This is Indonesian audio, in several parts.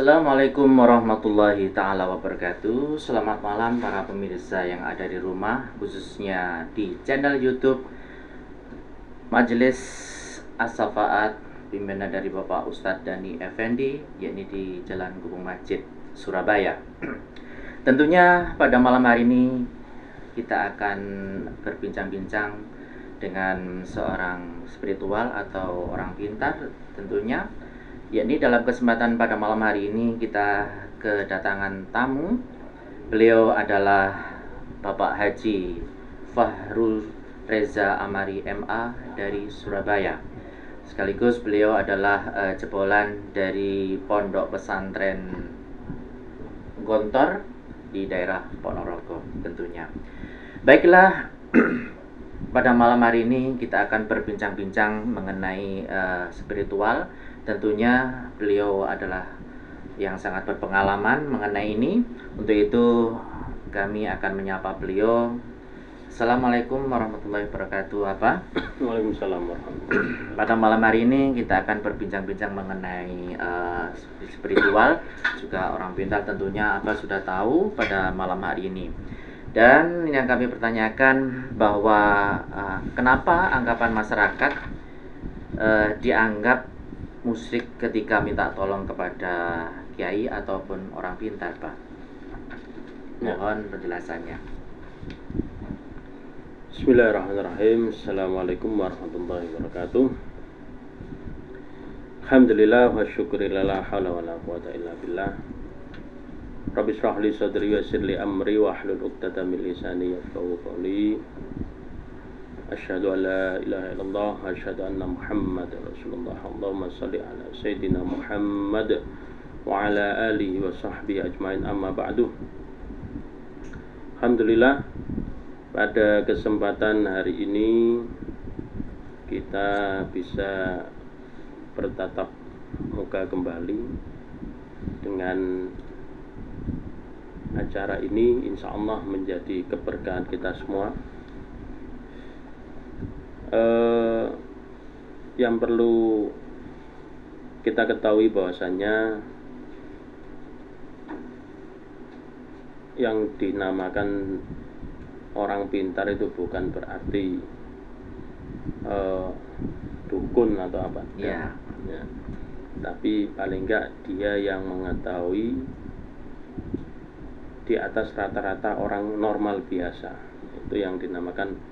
Assalamualaikum warahmatullahi ta'ala wabarakatuh. Selamat malam para pemirsa yang ada di rumah, khususnya di channel YouTube Majelis As-Safaat pimpinan dari Bapak Ustadz Dhani Effendi, yakni di Jalan Gubeng Masjid, Surabaya. Tentunya pada malam hari ini kita akan berbincang-bincang dengan seorang spiritual atau orang pintar tentunya, yakni dalam kesempatan pada malam hari ini kita kedatangan tamu. Beliau adalah Bapak Haji Fahrul Reza Amari MA dari Surabaya. Sekaligus beliau adalah jebolan dari Pondok Pesantren Gontor di daerah Ponorogo tentunya. Baiklah, pada malam hari ini kita akan berbincang-bincang mengenai spiritual. Tentunya beliau adalah yang sangat berpengalaman mengenai ini. Untuk itu kami akan menyapa beliau. Assalamualaikum warahmatullahi wabarakatuh. Waalaikumsalam warahmatullahi wabarakatuh. Pada malam hari ini kita akan berbincang-bincang mengenai spiritual, juga orang pintar tentunya. Sudah tahu pada malam hari ini. Dan yang kami pertanyakan bahwa kenapa anggapan masyarakat dianggap musyrik ketika minta tolong kepada kiai ataupun orang pintar, Pak? Mohon penjelasannya. Bismillahirrahmanirrahim. Assalamualaikum warahmatullahi wabarakatuh. Alhamdulillah wa syukurillah, la hawla wa la quwata illa billah. Rabbi shrah li sadri wa yassir li amri wa hlul 'uqdatam min lisani yafqahu qawli. Asyhadu an la ilaha illallah wa asyhadu anna Muhammadar Rasulullah. Allahumma shalli ala sayyidina Muhammad wa ala alihi wa sahbihi ajmain, amma ba'du. Alhamdulillah, pada kesempatan hari ini kita bisa bertatap muka kembali dengan acara ini, insya Allah menjadi keberkahan kita semua. Yang perlu kita ketahui bahwasanya yang dinamakan orang pintar itu bukan berarti dukun atau apa, ya. Tapi paling enggak dia yang mengetahui di atas rata-rata orang normal biasa. Itu yang dinamakan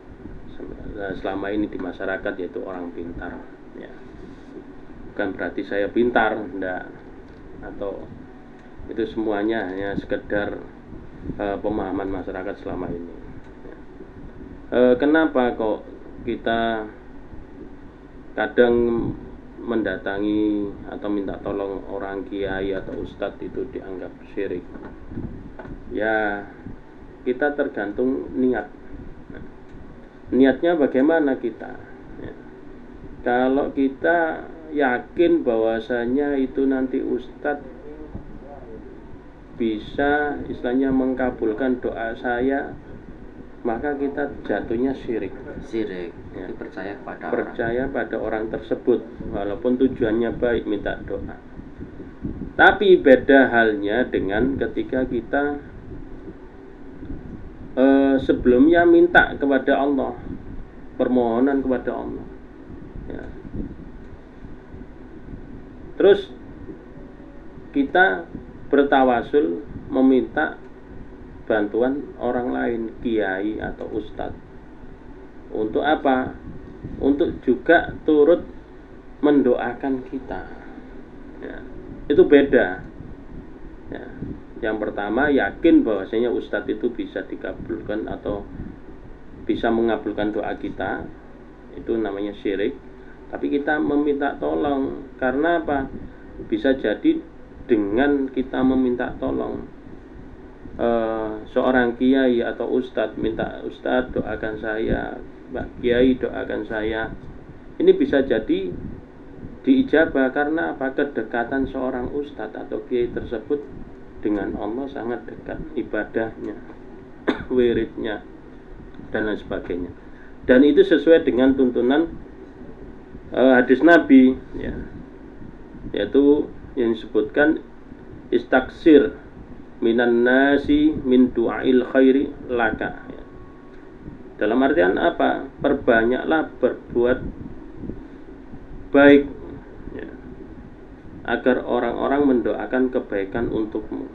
selama ini di masyarakat, yaitu orang pintar, ya. Bukan berarti saya pintar, enggak, atau itu semuanya hanya sekedar pemahaman masyarakat selama ini, ya. Kenapa kok kita kadang mendatangi atau minta tolong orang kiai atau ustadz itu dianggap syirik? Ya, kita tergantung niat. Niatnya bagaimana kita, ya. Kalau kita yakin bahwasanya itu nanti ustadz bisa istilahnya mengkabulkan doa saya, maka kita jatuhnya syirik, Ya. Percaya pada orang tersebut, walaupun tujuannya baik, minta doa. Tapi beda halnya dengan ketika kita sebelumnya minta kepada Allah, permohonan kepada Allah, ya. Terus kita bertawasul meminta bantuan orang lain, kiai atau ustadz. Untuk apa? Untuk juga turut mendoakan kita, ya. Itu beda, ya. Yang pertama, yakin bahwasanya ustadz itu bisa dikabulkan atau bisa mengabulkan doa kita, itu namanya syirik. Tapi kita meminta tolong, karena apa? Bisa jadi dengan kita meminta tolong seorang kiai atau ustadz, minta ustadz doakan saya, Mbak Kiai doakan saya, ini bisa jadi diijabah. Karena apa? Kedekatan seorang ustadz atau kiai tersebut dengan Allah sangat dekat, ibadahnya, wiridnya, dan lain sebagainya. Dan itu sesuai dengan tuntunan hadis Nabi, ya, yaitu yang disebutkan istaksir minan nasi min du'ail khairi laka. Dalam artian apa? Perbanyaklah berbuat baik ya, agar orang-orang mendoakan kebaikan untukmu.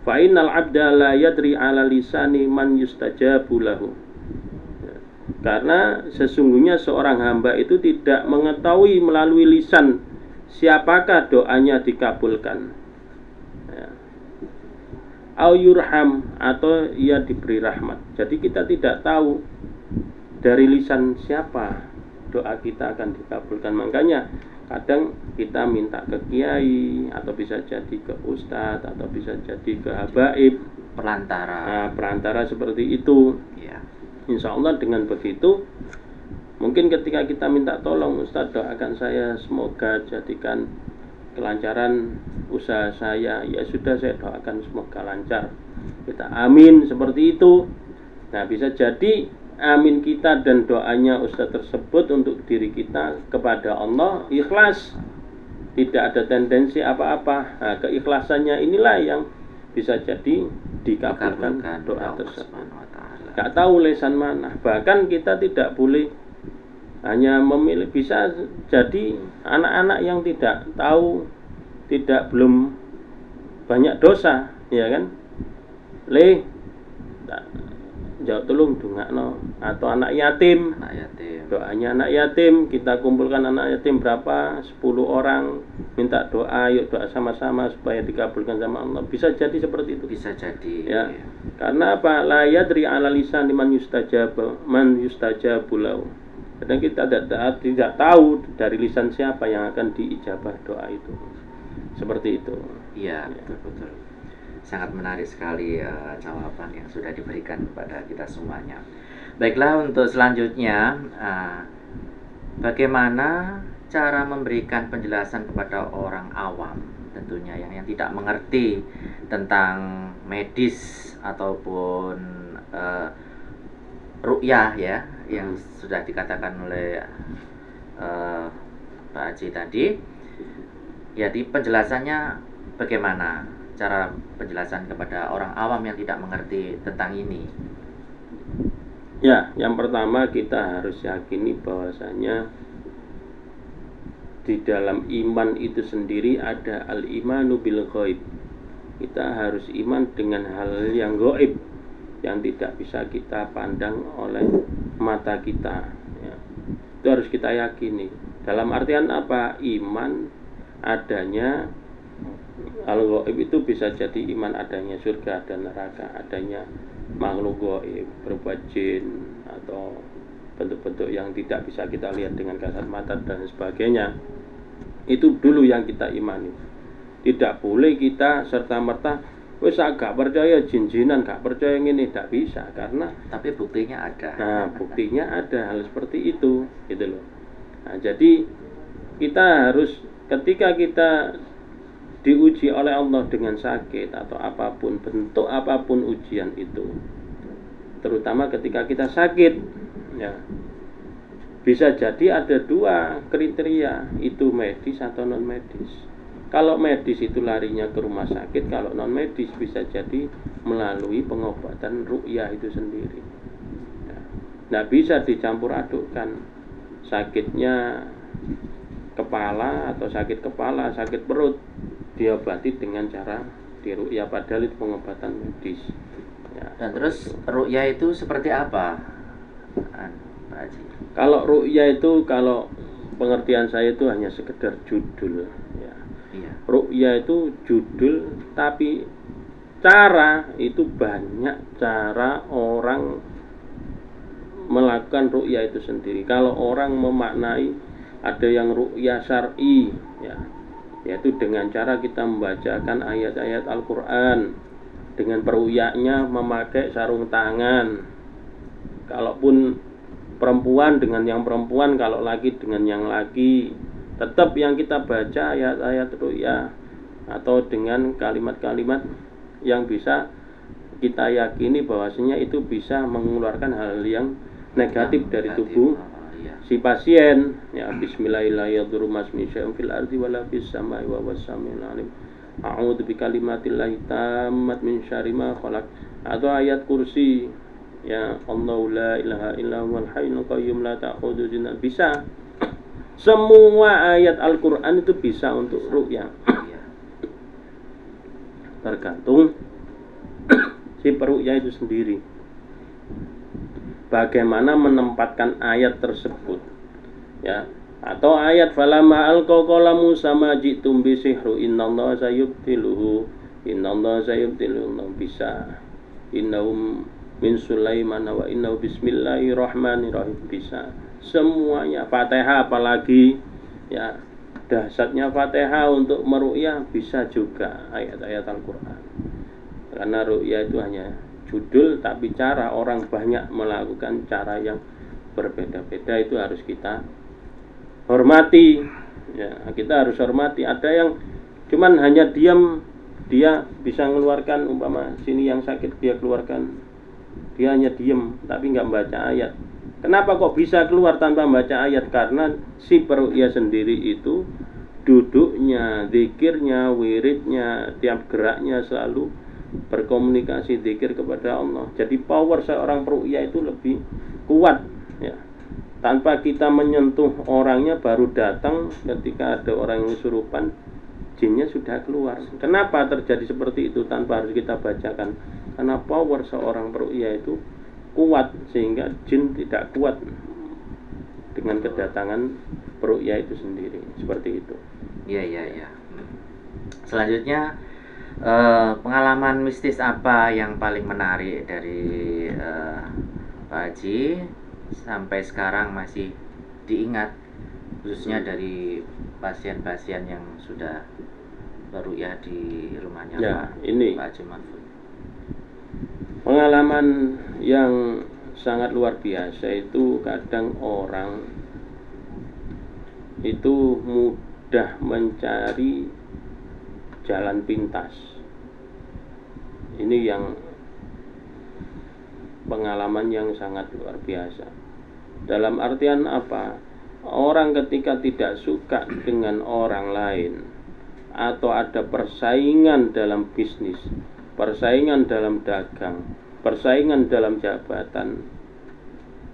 Fa innal 'abda la yadri 'ala lisani man yustajabu lahu. Karena sesungguhnya seorang hamba itu tidak mengetahui melalui lisan siapakah doanya dikabulkan. Au yurham, atau ia diberi rahmat. Jadi kita tidak tahu dari lisan siapa doa kita akan dikabulkan. Makanya kadang kita minta ke kiai, atau bisa jadi ke ustadz, atau bisa jadi ke habaib, perantara. Nah, perantara seperti itu ya. Insya Allah dengan begitu, mungkin ketika kita minta tolong, ustadz doakan saya semoga jadikan kelancaran usaha saya, ya sudah saya doakan semoga lancar, kita amin seperti itu. Nah bisa jadi amin kita dan doanya ustadz tersebut untuk diri kita kepada Allah ikhlas, tidak ada tendensi apa-apa. Nah, keikhlasannya inilah yang bisa jadi dikabulkan doa tersebut. Gak tahu lesan mana, bahkan kita tidak boleh hanya memilih. Bisa jadi anak-anak yang tidak tahu, belum banyak dosa, ya kan? Jauh tolong dongakno, atau anak yatim. Doanya anak yatim, kita kumpulkan anak yatim berapa? 10 orang, minta doa, yuk doa sama-sama supaya dikabulkan sama Allah. Bisa jadi seperti itu. Bisa jadi. Ya. Karena apa? La yadri 'ala lisan man yustajabu lahu. Karena kita tidak tahu dari lisan siapa yang akan diijabah doa itu. Seperti itu. Iya, betul. Sangat menarik sekali jawaban yang sudah diberikan kepada kita semuanya. Baiklah, untuk selanjutnya, bagaimana cara memberikan penjelasan kepada orang awam, tentunya yang tidak mengerti tentang medis ataupun ru'yah ya, yang sudah dikatakan oleh Pak Haji tadi. Jadi penjelasannya bagaimana cara penjelasan kepada orang awam yang tidak mengerti tentang ini? Ya, yang pertama kita harus yakini bahwasanya di dalam iman itu sendiri ada al-imanu bil ghaib. Kita harus iman dengan hal yang gaib, yang tidak bisa kita pandang oleh mata kita ya. Itu harus kita yakini. Dalam artian apa? Iman adanya al-ghaib itu bisa jadi iman adanya surga dan neraka, adanya makhluk gaib berupa jin atau bentuk-bentuk yang tidak bisa kita lihat dengan kasat mata dan sebagainya. Itu dulu yang kita imani. Tidak boleh kita serta-merta wis gak percaya jin-jinan, gak percaya ini, tidak bisa, karena tapi buktinya ada. Nah, buktinya ada hal seperti itu, gitu loh. Nah, jadi kita harus, ketika kita diuji oleh Allah dengan sakit atau apapun, bentuk apapun ujian itu, terutama ketika kita sakit ya, bisa jadi ada 2 kriteria, itu medis atau non medis. Kalau medis itu larinya ke rumah sakit, kalau non medis bisa jadi melalui pengobatan ru'yah itu sendiri ya. Nah, bisa dicampur adukkan sakitnya kepala atau sakit kepala, sakit perut, diobati dengan cara diru'yah, padahal itu pengobatan medis ya. Dan terus ru'yah itu seperti apa, Pak Haji? Kalau ru'yah itu, kalau pengertian saya itu hanya sekedar judul ya. Iya. Ru'yah itu judul, tapi cara itu banyak cara orang melakukan ru'yah itu sendiri. Kalau orang memaknai, ada yang ru'yah syar'i ya, yaitu dengan cara kita membacakan ayat-ayat Al-Quran, dengan peru'yahnya memakai sarung tangan. Kalaupun perempuan dengan yang perempuan, kalau laki dengan yang laki, tetap yang kita baca ayat-ayat ru'yah atau dengan kalimat-kalimat yang bisa kita yakini bahwasanya itu bisa mengeluarkan hal yang negatif dari tubuh si pasien ya. Bismillahirrahmanirrahim, fil ardi wala fis samai wa was samiul alim. a'udzu bikalimatillahi tammat min syarri ma khalaq, atau ayat kursi, ya Allahu la ilaha illa huwal hayyul qayyum la ta'khudhuhu sinatun. Bisa. Semua ayat Al-Qur'an itu bisa untuk ruqyah. Iya. Tergantung si peruqyah itu sendiri, bagaimana menempatkan ayat tersebut, ya. Atau ayat falamma alqaqala Musa ma ji'tum bi sihru innallaha sayubtiluhu bisa. Innahum min Sulaiman wa innahu bismillahirrahmanirrahim bisa. Semuanya. Fatihah apalagi, ya, dahsyatnya Fatihah untuk meruqyah bisa juga ayat-ayat Al-Qur'an. Karena ruqyah itu hanya judul, tapi cara orang banyak melakukan cara yang berbeda-beda, itu harus kita hormati, ya. Kita harus hormati. Ada yang cuman hanya diam, dia bisa mengeluarkan, umpama sini yang sakit dia keluarkan, dia hanya diam tapi nggak membaca ayat. Kenapa kok bisa keluar tanpa membaca ayat? Karena si peruqyah sendiri itu duduknya, zikirnya, wiridnya, tiap geraknya selalu berkomunikasi zikir kepada Allah. Jadi power seorang peruqyah itu lebih kuat, ya. Tanpa kita menyentuh orangnya, baru datang ketika ada orang yang kesurupan, jinnya sudah keluar. Kenapa terjadi seperti itu tanpa harus kita bacakan? Karena power seorang peruqyah itu kuat, sehingga jin tidak kuat dengan kedatangan peruqyah itu sendiri. Seperti itu. Iya. Selanjutnya, pengalaman mistis apa yang paling menarik dari Pak Haji sampai sekarang masih diingat, khususnya dari pasien-pasien yang sudah beruqyah di rumahnya, ya, Pak Haji Mahfud? Pengalaman yang sangat luar biasa itu, kadang orang itu mudah mencari jalan pintas. Ini yang pengalaman yang sangat luar biasa. Dalam artian apa? Orang ketika tidak suka dengan orang lain, atau ada persaingan dalam bisnis, persaingan dalam dagang, persaingan dalam jabatan,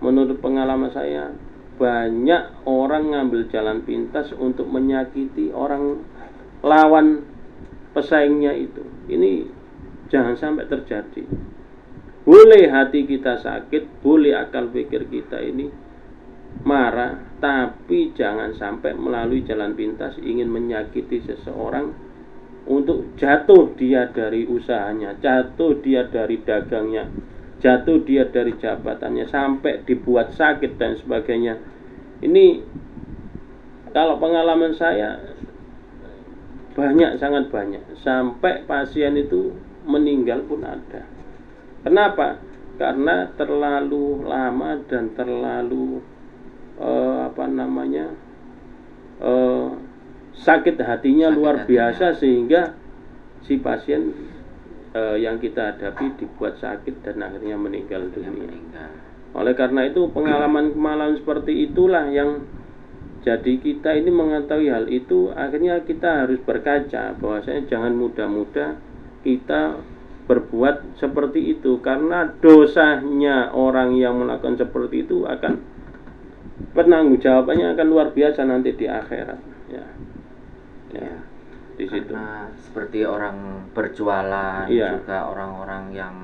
menurut pengalaman saya, banyak orang ngambil jalan pintas untuk menyakiti orang lawan pesaingnya itu. Ini jangan sampai terjadi. Boleh hati kita sakit, boleh akal pikir kita ini marah, tapi jangan sampai melalui jalan pintas ingin menyakiti seseorang untuk jatuh dia dari usahanya, jatuh dia dari dagangnya, jatuh dia dari jabatannya, sampai dibuat sakit dan sebagainya. Ini kalau pengalaman saya banyak, sangat banyak, sampai pasien itu meninggal pun ada. Kenapa? Karena terlalu lama dan terlalu sakit hatinya luar biasa, sehingga si pasien yang kita hadapi dibuat sakit dan akhirnya meninggal dunia. Oleh karena itu, pengalaman-pengalaman seperti itulah yang jadi kita ini mengetahui hal itu, akhirnya kita harus berkaca bahwasanya jangan mudah-mudah kita berbuat seperti itu, karena dosanya orang yang melakukan seperti itu akan penanggung jawabannya akan luar biasa nanti di akhirat, ya. Di situ. Karena seperti orang berjualan, juga orang-orang yang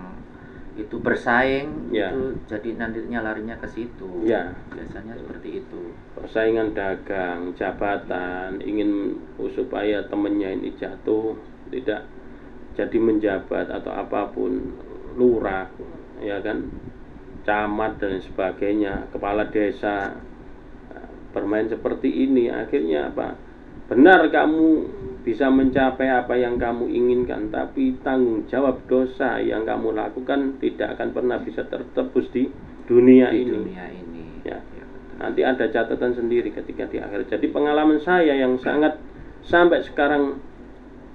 itu bersaing, itu jadi nantinya larinya ke situ. Biasanya seperti itu. Persaingan dagang, jabatan, ingin supaya temennya ini jatuh, tidak jadi menjabat atau apapun, lurah, ya kan, camat dan sebagainya, kepala desa, bermain seperti ini, akhirnya apa? Benar kamu bisa mencapai apa yang kamu inginkan, tapi tanggung jawab dosa yang kamu lakukan tidak akan pernah bisa tertebus di dunia ini. Ya. Nanti ada catatan sendiri ketika di akhir. Jadi pengalaman saya yang sangat sampai sekarang,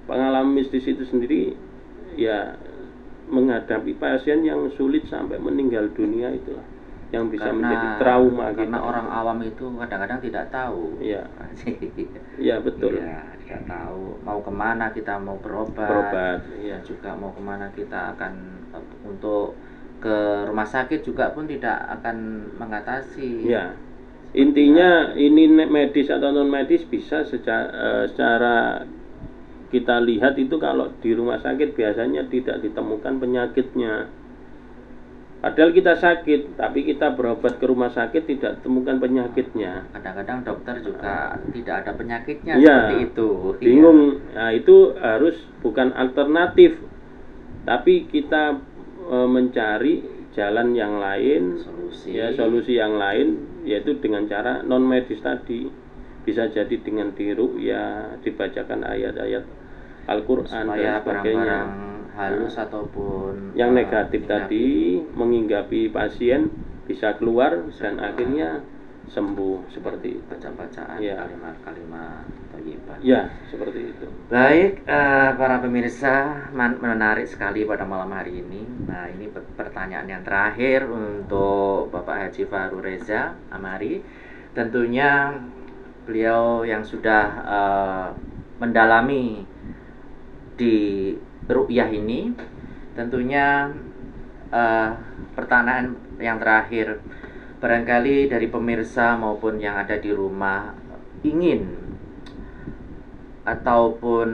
pengalaman mistis itu sendiri, ya, menghadapi pasien yang sulit sampai meninggal dunia itulah yang bisa Karena- menjadi trauma Karena kita. orang awam itu kadang-kadang tidak tahu. Iya. Iya, betul. Iya, tidak tahu mau kemana kita mau berobat. Berobat, iya. Juga mau kemana kita akan untuk ke rumah sakit juga pun tidak akan mengatasi. Ya, intinya ini medis atau non medis bisa secara kita lihat itu kalau di rumah sakit biasanya tidak ditemukan penyakitnya. Padahal kita sakit, tapi kita berobat ke rumah sakit tidak temukan penyakitnya. Kadang-kadang dokter juga tidak ada penyakitnya Iya, seperti itu. bingung. Nah, itu harus bukan alternatif, tapi kita mencari jalan yang lain, solusi yang lain, yaitu dengan cara non medis tadi. Bisa jadi dengan diruqyah, dibacakan ayat-ayat Al-Quran Supaya dan sebagainya. barang-barang halus ataupun Yang negatif tadi menghinggapi pasien bisa keluar dan akhirnya sembuh seperti itu. baca-bacaan Ya. kalimat-kalimat thayyibah. Ya, seperti itu. Baik, para pemirsa, menarik sekali pada malam hari ini. Nah, ini pertanyaan yang terakhir untuk Bapak Haji Fahru Reza Amari. Tentunya beliau yang sudah mendalami di ru'yah ini, tentunya pertanyaan yang terakhir, barangkali dari pemirsa maupun yang ada di rumah ingin ataupun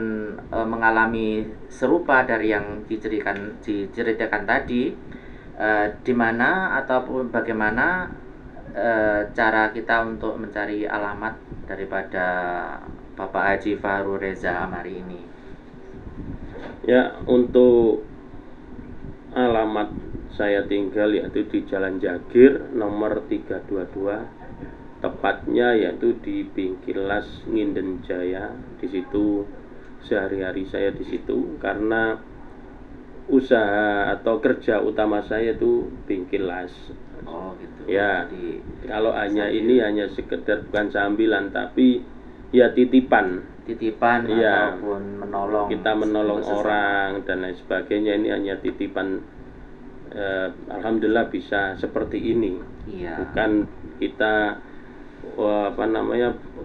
mengalami serupa dari yang diceritakan tadi, di mana ataupun bagaimana cara kita untuk mencari alamat daripada Bapak Haji Fahru Reza Amari ini. Ya, untuk alamat saya tinggal yaitu di Jalan Jagir nomor 322, tepatnya yaitu di Bingkilas Nginden Jaya. Di situ sehari-hari saya di situ karena usaha atau kerja utama saya itu Bingkilas. Oh gitu. Ya, Jadi, kalau hanya ini hanya sekedar bukan sambilan tapi ya titipan. Iya. Ataupun menolong. Kita menolong sesama. orang dan lain sebagainya, ini hanya titipan. Alhamdulillah bisa seperti ini. Iya. Bukan kita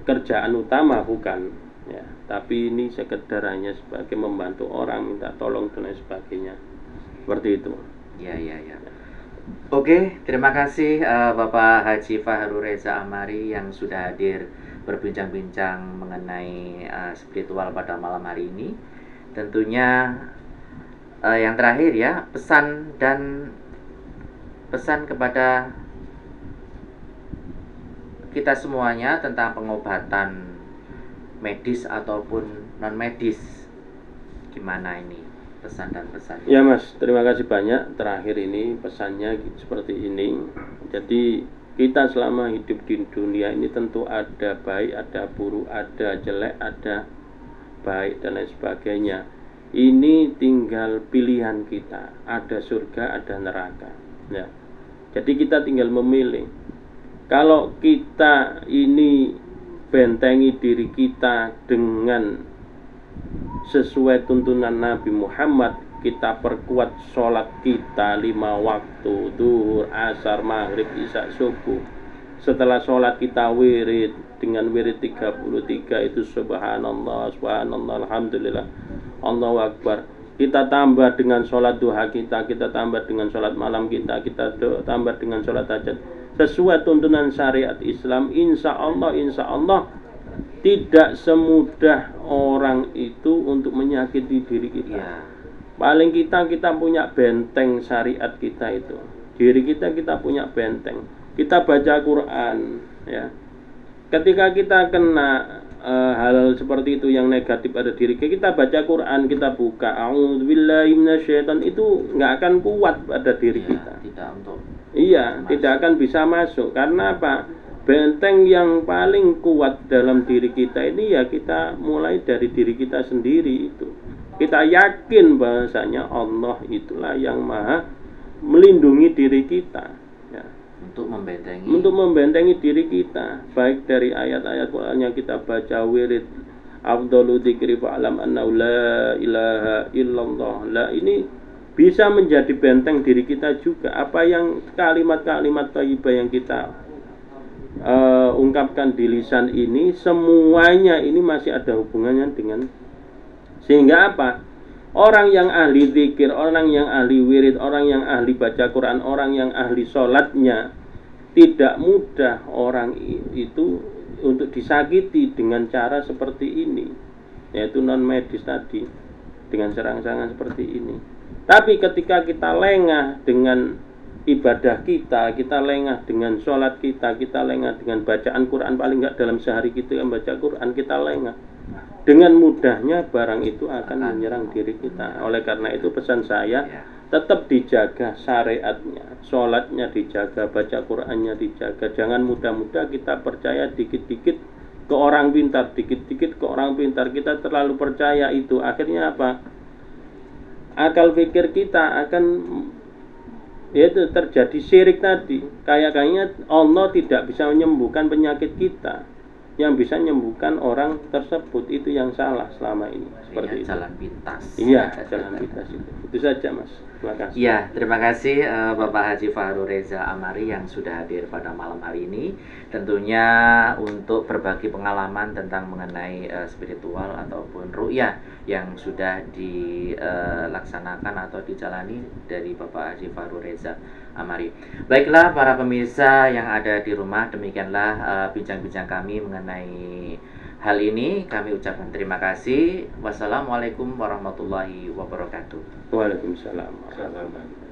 kerjaan utama, bukan ya, tapi ini sekedar hanya sebagai membantu orang, minta tolong dan lain sebagainya, seperti itu. Iya. Oke, terima kasih Bapak Haji Fahru Reza Amari yang sudah hadir berbincang-bincang mengenai spiritual pada malam hari ini. Tentunya yang terakhir ya, pesan kepada kita semuanya tentang pengobatan medis ataupun non medis, gimana ini pesan dan pesan? Ya Mas, terima kasih banyak. Terakhir ini pesannya seperti ini. Jadi kita selama hidup di dunia ini tentu ada baik, ada buruk, ada jelek, ada baik dan lain sebagainya. Ini tinggal pilihan kita, ada surga, ada neraka ya. Jadi kita tinggal memilih. Kalau kita ini bentengi diri kita dengan sesuai tuntunan Nabi Muhammad, kita perkuat sholat kita 5 waktu, zuhur, asar, maghrib, isya, subuh. Setelah sholat kita wirid dengan wirid 33 itu subhanallah, subhanallah, alhamdulillah, Allahu akbar. Kita tambah dengan sholat duha kita tambah dengan sholat malam kita tambah dengan sholat hajat sesuai tuntunan syariat Islam. Insya Allah tidak semudah orang itu untuk menyakiti diri kita. Ya. Paling kita punya benteng syariat kita itu. Diri kita punya benteng. Kita baca Quran ya. Ketika kita kena hal seperti itu yang negatif pada diri kita, baca Quran, kita buka a'udzubillahi minasyaiton, itu nggak akan kuat pada diri kita. Tidak akan bisa masuk. Karena apa? Benteng yang paling kuat dalam diri kita ini ya kita mulai dari diri kita sendiri itu. Kita yakin bahasanya Allah itulah yang maha melindungi diri kita ya. Untuk membentengi diri kita, baik dari ayat-ayat Quran yang kita baca, wirid afdalu dzikri fa'lam annahu la ilaha illallah. Lah ini bisa menjadi benteng diri kita juga. Apa yang kalimat-kalimat thayyibah yang kita ungkapkan di lisan ini, semuanya ini masih ada hubungannya dengan, sehingga apa? Orang yang ahli zikir, orang yang ahli wirid, orang yang ahli baca Quran, orang yang ahli sholatnya, tidak mudah orang itu untuk disakiti dengan cara seperti ini, yaitu non medis tadi, dengan serang-serangan seperti ini. Tapi ketika kita lengah dengan ibadah kita lengah dengan sholat kita lengah dengan bacaan Quran, paling enggak dalam sehari kita baca Quran, kita lengah, dengan mudahnya barang itu akan menyerang diri kita. Oleh karena itu pesan saya, tetap dijaga syariatnya, sholatnya dijaga, baca Qurannya dijaga. Jangan mudah-mudah kita percaya dikit-dikit ke orang pintar, dikit-dikit ke orang pintar. Kita terlalu percaya itu, akhirnya apa? Akal pikir kita akan, yaitu terjadi syirik tadi. Kayaknya Allah tidak bisa menyembuhkan penyakit kita, yang bisa menyembuhkan orang tersebut. Itu yang salah selama ini. Seperti itu. Jalan pintas. Iya, jalan pintas itu saja, Mas. Terima kasih. Iya, terima kasih Bapak Haji Fahru Reza Amari yang sudah hadir pada malam hari ini. Tentunya untuk berbagi pengalaman tentang mengenai spiritual ataupun ru'yah yang sudah dilaksanakan atau dijalani dari Bapak Haji Fahru Reza Amari. Baiklah para pemirsa yang ada di rumah, demikianlah bincang-bincang kami mengenai hal ini. Kami ucapkan terima kasih. Wassalamualaikum warahmatullahi wabarakatuh. Waalaikumsalam warahmatullahi wabarakatuh.